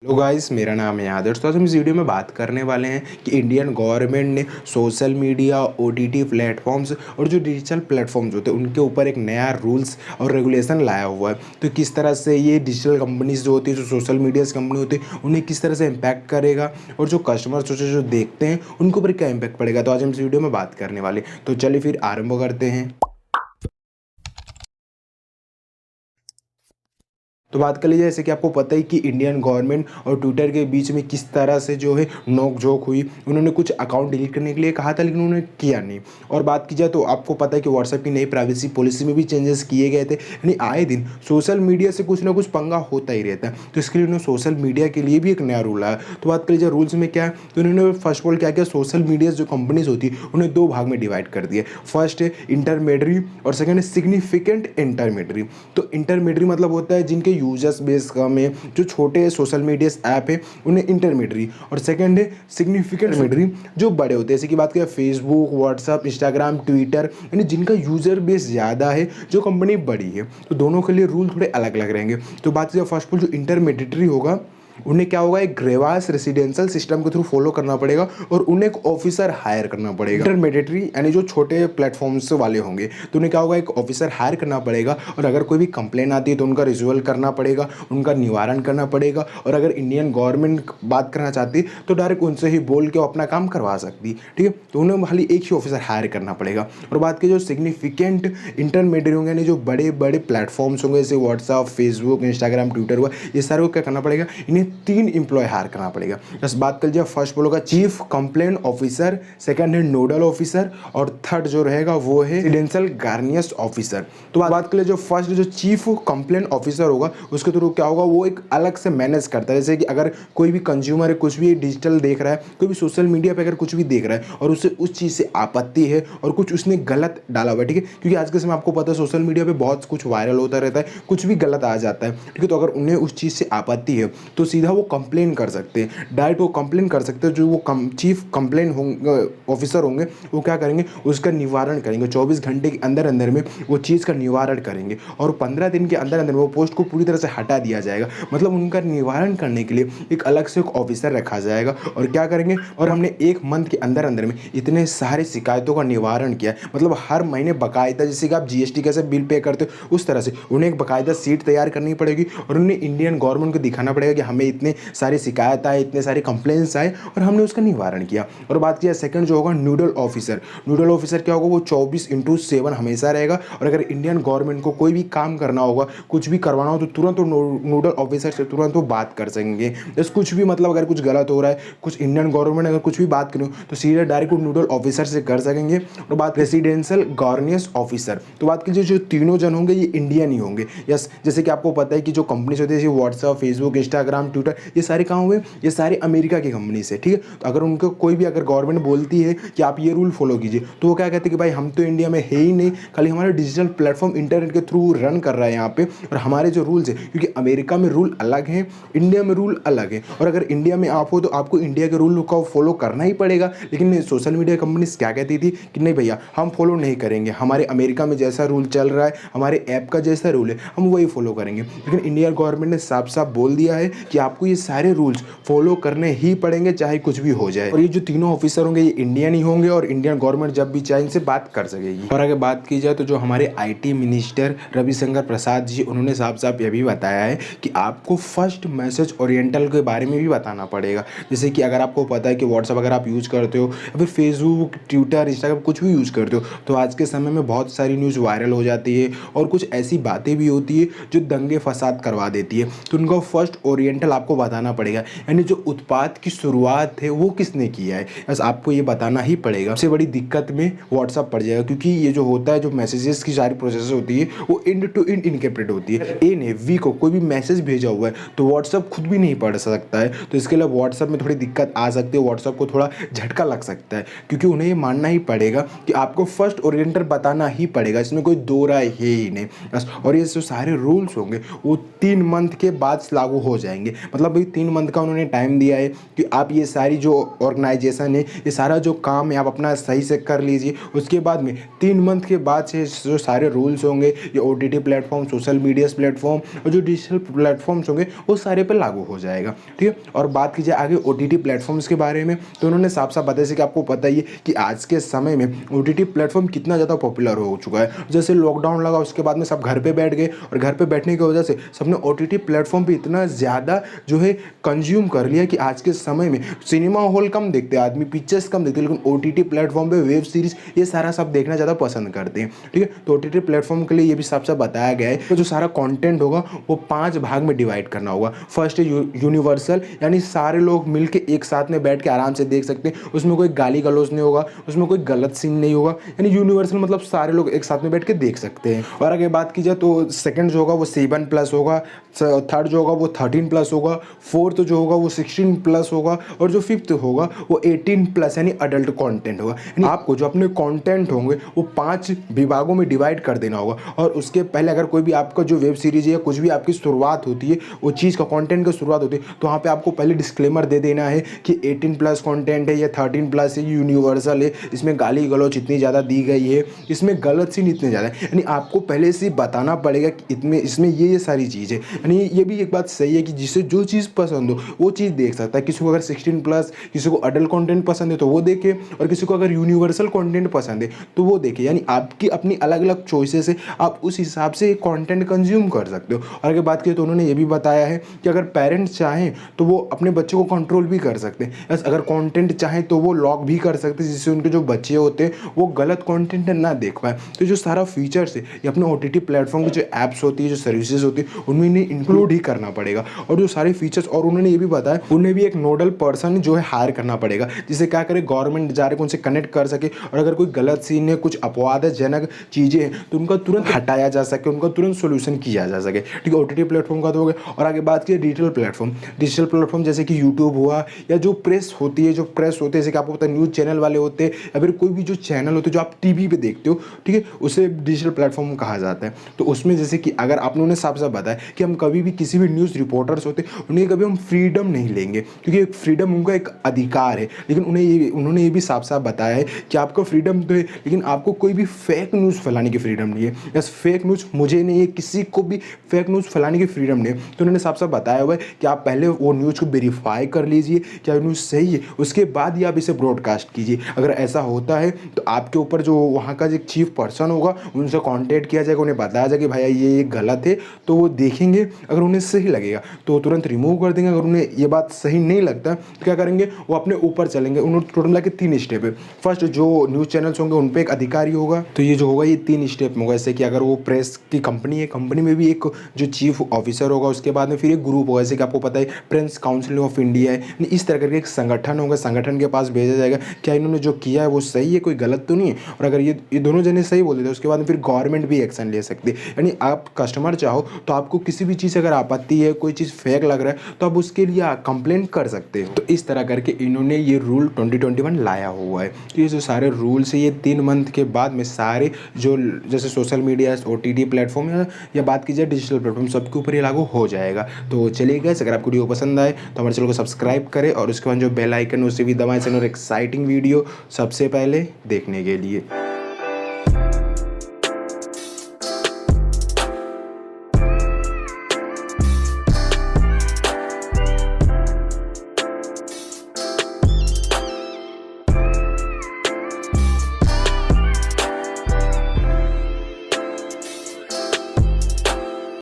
Hello guys, मेरा नाम है आदर्श। तो आज हम इस वीडियो में बात करने वाले हैं कि इंडियन गवर्नमेंट ने सोशल मीडिया, ओटीटी प्लेटफॉर्म्स और जो डिजिटल प्लेटफॉर्म्स होते हैं उनके ऊपर एक नया रूल्स और रेगुलेशन लाया हुआ है। तो किस तरह से ये डिजिटल कंपनीज जो होती है, जो सोशल मीडिया कंपनी होती है, उन्हें किस तरह से इम्पैक्ट करेगा और जो कस्टमर्स जो देखते हैं उनके ऊपर क्या इम्पैक्ट पड़ेगा, तो आज हम इस वीडियो में बात करने वाले। तो चलिए फिर आरंभ करते हैं। तो बात कर लीजिए, जैसे कि आपको पता है कि इंडियन गवर्नमेंट और ट्विटर के बीच में किस तरह से जो है नोक-झोंक हुई। उन्होंने कुछ अकाउंट डिलीट करने के लिए कहा था, लेकिन उन्होंने किया नहीं। और बात की जाए तो आपको पता है कि व्हाट्सएप की नई प्राइवेसी पॉलिसी में भी चेंजेस किए गए थे। यानी आए दिन सोशल मीडिया से कुछ ना कुछ पंगा होता ही रहता है। तो इसके लिए उन्होंने सोशल मीडिया के लिए भी एक नया रूल आया। तो बात कर लीजिए रूल्स में क्या है, तो उन्होंने फर्स्ट ऑफ ऑल क्या किया, सोशल मीडिया जो कंपनीज होती है उन्हें दो भाग में डिवाइड कर दिया। फर्स्ट है इंटरमीडियरी और सेकेंड है सिग्निफिकेंट इंटरमीडियरी। तो इंटरमीडियरी मतलब होता है जिनके यूजर्स बेस में जो छोटे सोशल मीडिया ऐप है उन्हें इंटरमीडियरी, और सेकंड है सिग्निफिकेंट इंटरमीडियरी जो बड़े होते हैं। जैसे कि बात करें फेसबुक, व्हाट्सअप, इंस्टाग्राम, ट्विटर, यानी जिनका यूजर बेस ज़्यादा है, जो कंपनी बड़ी है। तो दोनों के लिए रूल थोड़े अलग अलग रहेंगे। तो बात करें फर्स्ट ऑफ ऑल जो इंटरमीडियरी होगा, उन्हें क्या होगा, एक ग्रेवास रेसिडेंशियल सिस्टम के थ्रू फॉलो करना पड़ेगा और उन्हें एक ऑफिसर हायर करना पड़ेगा। इंटरमीडियरी यानी जो छोटे प्लेटफॉर्म्स वाले होंगे तो उन्हें क्या होगा, एक ऑफिसर हायर करना पड़ेगा, और अगर कोई भी कंप्लेन आती है तो उनका रिजोल्व करना पड़ेगा, उनका निवारण करना पड़ेगा। और अगर इंडियन गवर्नमेंट बात करना चाहती है तो डायरेक्ट उनसे ही बोल के अपना काम करवा सकती है। ठीक है, तो उन्हें खाली एक ही ऑफिसर हायर करना पड़ेगा। और बात की जो सिग्निफिकेंट इंटरमीडियरी होंगे, यानी जो बड़े बड़े प्लेटफॉर्म्स होंगे जैसे व्हाट्सअप, फेसबुक, इंस्टाग्राम, ट्विटर हुआ, ये सारे को क्या करना पड़ेगा, इन्हें 3 एम्प्लॉय हायर करना पड़ेगा। बस बात कर लीजिए, फर्स्ट बोलोगा चीफ कंप्लेन ऑफिसर, सेकंड है नोडल ऑफिसर, और थर्ड जो रहेगा वो है रेसिडेंशियल गार्नियस ऑफिसर। तो बात कर लीजिए, जो फर्स्ट जो चीफ कंप्लेन ऑफिसर होगा उसके थ्रू क्या होगा, वो एक अलग से मैनेज करता है। जैसे कि अगर कोई भी कंज्यूमर है, कुछ भी डिजिटल देख रहा है, कोई भी सोशल मीडिया पर अगर कुछ भी देख रहा है और उसे उस चीज़ से आपत्ति है और कुछ उसने गलत डाला हुआ है, ठीक है, क्योंकि आज के समय आपको पता है सोशल मीडिया पे बहुत कुछ वायरल होता रहता है, कुछ भी गलत आ जाता है, ठीक है। तो अगर उन्हें उस चीज़ से आपत्ति है तो सीधा वो कंप्लेन कर सकते हैं, डायरेक्ट वो कंप्लेन कर सकते हैं। जो वो चीफ कंप्लेन ऑफिसर होंगे वो क्या करेंगे, उसका निवारण करेंगे। 24 घंटे के अंदर अंदर में वो चीज़ का निवारण करेंगे, और 15 दिन के अंदर अंदर वो पोस्ट को पूरी तरह से हटा दिया जाएगा। मतलब उनका निवारण करने के लिए एक अलग से एक ऑफिसर रखा जाएगा। और क्या करेंगे, और हमने 1 मंथ के अंदर अंदर में इतने सारे शिकायतों का निवारण किया। मतलब हर महीने बाकायदा, जैसे कि आप जीएसटी कैसे बिल पे करते हो उस तरह से उन्हें एक बाकायदा सीट तैयार करनी पड़ेगी, और उन्हें इंडियन गवर्नमेंट को दिखाना पड़ेगा कि हमें इतने सारे शिकायत आए, इतने सारे कंप्लेंट्स आए और हमने उसका निवारण किया। और बात किया सेकंड जो होगा नोडल ऑफिसर। नोडल ऑफिसर क्या होगा, वो 24/7 हमेशा रहेगा, और अगर इंडियन गवर्नमेंट को कोई भी काम करना होगा, कुछ भी करवाना हो, तो तुरंत वो नोडल ऑफिसर से तुरंत वो बात कर सकेंगे। जैसे कुछ भी, मतलब अगर कुछ गलत हो रहा है, कुछ इंडियन गवर्नमेंट अगर कुछ भी बात करें तो सीधे डायरेक्ट वो नोडल ऑफिसर से कर सकेंगे। और बात रेसिडेंशियल गार्नियस ऑफिसर, तो बात कीजिए जो तीनों जन होंगे ये इंडियन ही होंगे। यस, जैसे कि आपको पता है कि जो कंपनीज होती है जैसे व्हाट्सएप, फेसबुक, इंस्टाग्राम, ट्विटर, ये सारे कहाँ हुए, ये सारे अमेरिका की कंपनी से, ठीक है। तो अगर उनको कोई भी, अगर गवर्नमेंट बोलती है कि आप ये रूल फॉलो कीजिए, तो वो क्या कहते हैं कि भाई हम तो इंडिया में है ही नहीं, खाली हमारा डिजिटल प्लेटफॉर्म इंटरनेट के थ्रू रन कर रहा है यहाँ पे, और हमारे जो रूल्स है, क्योंकि अमेरिका में रूल अलग हैं, इंडिया में रूल अलग है। और अगर इंडिया में आप हो तो आपको इंडिया के रूल को फॉलो करना ही पड़ेगा। लेकिन सोशल मीडिया कंपनीज क्या कहती थी कि नहीं भैया, हम फॉलो नहीं करेंगे, हमारे अमेरिका में जैसा रूल चल रहा है, हमारे ऐप का जैसा रूल है, हम वही फॉलो करेंगे। लेकिन इंडियन गवर्नमेंट ने साफ साफ बोल दिया है कि आपको ये सारे रूल्स फॉलो करने ही पड़ेंगे, चाहे कुछ भी हो जाए। और ये जो तीनों ऑफिसर होंगे ये इंडियन ही होंगे, और इंडियन गवर्नमेंट जब भी चाहे इनसे बात कर सकेगी। और अगर बात की जाए तो जो हमारे आईटी मिनिस्टर रविशंकर प्रसाद जी, उन्होंने साफ साफ ये भी बताया है कि आपको फर्स्ट मैसेज ओरिएंटल के बारे में भी बताना पड़ेगा। जैसे कि अगर आपको पता है कि व्हाट्सएप अगर आप यूज़ करते हो, या फिर फेसबुक, ट्विटर, इंस्टाग्राम कुछ भी यूज़ करते हो, तो आज के समय में बहुत सारी न्यूज़ वायरल हो जाती है, और कुछ ऐसी बातें भी होती है जो दंगे फसाद करवा देती है। तो उनका फर्स्ट ओरिएंटल आपको बताना पड़ेगा, यानी जो उत्पाद की शुरुआत है वो किसने किया है, बस आपको ये बताना ही पड़ेगा। सबसे बड़ी दिक्कत में व्हाट्सएप पड़ जाएगा, क्योंकि ये जो होता है, जो मैसेजेस की सारी प्रोसेस होती है वो एंड टू एंड इनक्रिप्टेड होती है। ए ने वी को कोई भी मैसेज भेजा हुआ है तो व्हाट्सएप खुद भी नहीं पढ़ सकता है, तो इसके लिए व्हाट्सएप में थोड़ी दिक्कत आ सकती है, व्हाट्सएप को थोड़ा झटका लग सकता है, क्योंकि उन्हें ये मानना ही पड़ेगा कि आपको फर्स्ट ओरिएंटल बताना ही पड़ेगा, इसमें कोई दो राय है ही नहीं बस। और ये जो सारे रूल्स होंगे वो 3 मंथ के बाद लागू हो जाएंगे। मतलब भाई 3 मंथ का उन्होंने टाइम दिया है कि आप ये सारी जो ऑर्गेनाइजेशन है, ये सारा जो काम है आप अपना सही से कर लीजिए। उसके बाद में 3 मंथ के बाद से जो सारे रूल्स होंगे, ये OTT platform, social media platform और जो डिजिटल प्लेटफॉर्म्स होंगे वो सारे पे लागू हो जाएगा, ठीक है। और बात की जाए आगे OTT प्लेटफॉर्म्स के बारे में, तो उन्होंने साफ साफ बताया कि आपको पता ही है कि आज के समय में OTT प्लेटफॉर्म कितना ज़्यादा पॉपुलर हो चुका है। जैसे लॉकडाउन लगा उसके बाद में सब घर पे बैठ गए और घर पे बैठने की वजह से सबने OTT प्लेटफॉर्म पे इतना ज़्यादा जो है कंज्यूम कर लिया कि आज के समय में सिनेमा हॉल कम देखते हैं आदमी, पिक्चर्स कम देखते हैं, लेकिन OTT प्लेटफॉर्म पे वेब सीरीज ये सारा सब देखना ज़्यादा पसंद करते हैं, ठीक है। तो OTT प्लेटफॉर्म के लिए ये भी साफ साफ बताया गया है कि जो सारा कंटेंट होगा वो 5 भाग में डिवाइड करना होगा। फर्स्ट है यूनिवर्सल, यानी सारे लोग मिलके एक साथ में बैठ के आराम से देख सकते हैं, उसमें कोई गाली गलौज नहीं होगा, उसमें कोई गलत सीन नहीं होगा, यानी यूनिवर्सल मतलब सारे लोग एक साथ में बैठ के देख सकते हैं। और अगर बात की जाए तो सेकंड जो होगा वो 7+ होगा, थर्ड जो होगा वो 13+ होगा, फोर्थ जो होगा वो 16+ होगा और जो फिफ्थ होगा वो 18+ यानी अडल्ट कंटेंट होगा। यानी आपको जो अपने कंटेंट होंगे वो 5 विभागों में डिवाइड कर देना होगा। और उसके पहले अगर कोई भी आपका जो वेब सीरीज है या कुछ भी आपकी शुरुआत होती है, वो चीज़ का कंटेंट की शुरुआत होती है, तो वहाँ पे आपको पहले डिस्क्लेमर दे देना है कि 18+ कंटेंट है या 13+ है, यूनिवर्सल है, इसमें गाली गलौज इतनी ज़्यादा दी गई है, इसमें गलत सीन इतने ज़्यादा है। यानी आपको पहले से बताना पड़ेगा कि इसमें ये सारी चीज़ है। यानी ये भी एक बात सही है कि जिसे जो चीज़ पसंद हो वो चीज़ देख सकता है। किसी को अगर 16+, किसी को अडल्ट कंटेंट पसंद है तो वो देखे, और किसी को अगर यूनिवर्सल कंटेंट पसंद है तो वो देखे। यानी आपकी अपनी अलग अलग चॉइसेस है, आप उस हिसाब से कंटेंट कंज्यूम कर सकते हो। और अगर बात करें तो उन्होंने ये भी बताया है कि अगर पेरेंट्स चाहें तो वो अपने बच्चे को कंट्रोल भी कर सकते हैं, बस अगर कंटेंट चाहें तो वो लॉक भी कर सकते हैं, जिससे उनके जो बच्चे होते हैं वो गलत कंटेंट ना देख पाए। तो जो सारा फीचर्स है ये अपने OTT प्लेटफॉर्म की जो ऐप्स होती है, जो सर्विसेज होती है, उनमें इन्हें इंक्लूड ही करना पड़ेगा। और जो सारे फीचर्स, और उन्होंने ये भी बताया उन्हें भी एक नोडल पर्सन जो है हायर करना पड़ेगा, जिससे क्या करे गवर्नमेंट जा रहे उनसे कनेक्ट कर सके, और अगर कोई गलत सीन है, कुछ अपवादजनक चीज़ें हैं तो उनका तुरंत हटाया जा सके, उनका तुरंत सोल्यूशन किया जा सके, ठीक है। OTT प्लेटफॉर्म का तो हो गया। और आगे बात की डिजिटल प्लेटफॉर्म जैसे कि यूट्यूब हुआ, या जो प्रेस होती है, जैसे कि आपको पता है न्यूज़ चैनल वाले होते हैं, या फिर कोई भी जो चैनल होते हैं जो आप टीवी पे देखते हो, ठीक है, उसे डिजिटल प्लेटफॉर्म कहा जाता है। तो उसमें जैसे कि अगर आप लोगों ने साफ साफ बताया कि हम कभी भी किसी भी न्यूज़ रिपोर्टर्स होते उन्हें कभी हम फ्रीडम नहीं लेंगे, क्योंकि एक फ्रीडम उनका एक अधिकार है, लेकिन उन्होंने ये भी साफ साफ बताया है कि आपको फ्रीडम तो है, लेकिन आपको कोई भी फेक न्यूज़ फैलाने की फ्रीडम नहीं है। बस फेक न्यूज़ मुझे नहीं है, किसी को भी फेक न्यूज़ फैलाने की फ्रीडम नहीं है। तो उन्होंने साफ साफ बताया हुआ है कि आप पहले वो न्यूज़ को वेरीफाई कर लीजिए क्या न्यूज़ सही है, उसके बाद ही आप इसे ब्रॉडकास्ट कीजिए। अगर ऐसा होता है तो आपके ऊपर जो वहाँ का जो चीफ पर्सन होगा उनसे कॉन्टेक्ट किया जाएगा, उन्हें बताया जाएगा कि भाई ये गलत है, तो वो देखेंगे, अगर उन्हें सही लगेगा तो तुरंत रिमूव कर देंगे, अगर उन्हें ये बात सही नहीं लगता तो क्या करेंगे, वो अपने ऊपर चलेंगे। उन्होंने टोटल मिला के 3 स्टेप है। फर्स्ट जो न्यूज़ चैनल्स होंगे उन पर एक अधिकारी होगा, तो ये जो होगा ये 3 स्टेप में होगा। जैसे कि अगर वो प्रेस की कंपनी है, कंपनी में भी एक जो चीफ ऑफिसर होगा, उसके बाद में फिर एक ग्रुप होगा, जैसे कि आपको पता है प्रेस काउंसिल ऑफ इंडिया है, इस तरह करके एक संगठन होगा, संगठन के पास भेजा जाएगा क्या इन्होंने जो किया है वो सही है, कोई गलत तो नहीं है। और अगर ये दोनों जने सही बोल देते उसके बाद में फिर गवर्नमेंट भी एक्शन ले सकती है। यानी आप कस्टमर चाहो तो आपको किसी भी चीज़ अगर आपत्ति है, कोई चीज़ फेक लग रहा है, तो आप उसके लिए कंप्लेंट कर सकते हो। तो इस तरह करके इन्होंने ये रूल 2021 लाया हुआ है। तो ये जो सारे रूल्स है ये 3 मंथ के बाद में सारे जो जैसे सोशल मीडिया, OTT प्लेटफॉर्म या बात की जाए डिजिटल प्लेटफॉर्म, सबके ऊपर ये लागू हो जाएगा। तो चलिए गाइस, अगर आपको वीडियो पसंद आए तो हमारे चैनल को सब्सक्राइब करें और उसके बाद जो बेल आइकन उसे भी दबाएं, और एक्साइटिंग वीडियो सबसे पहले देखने के लिए।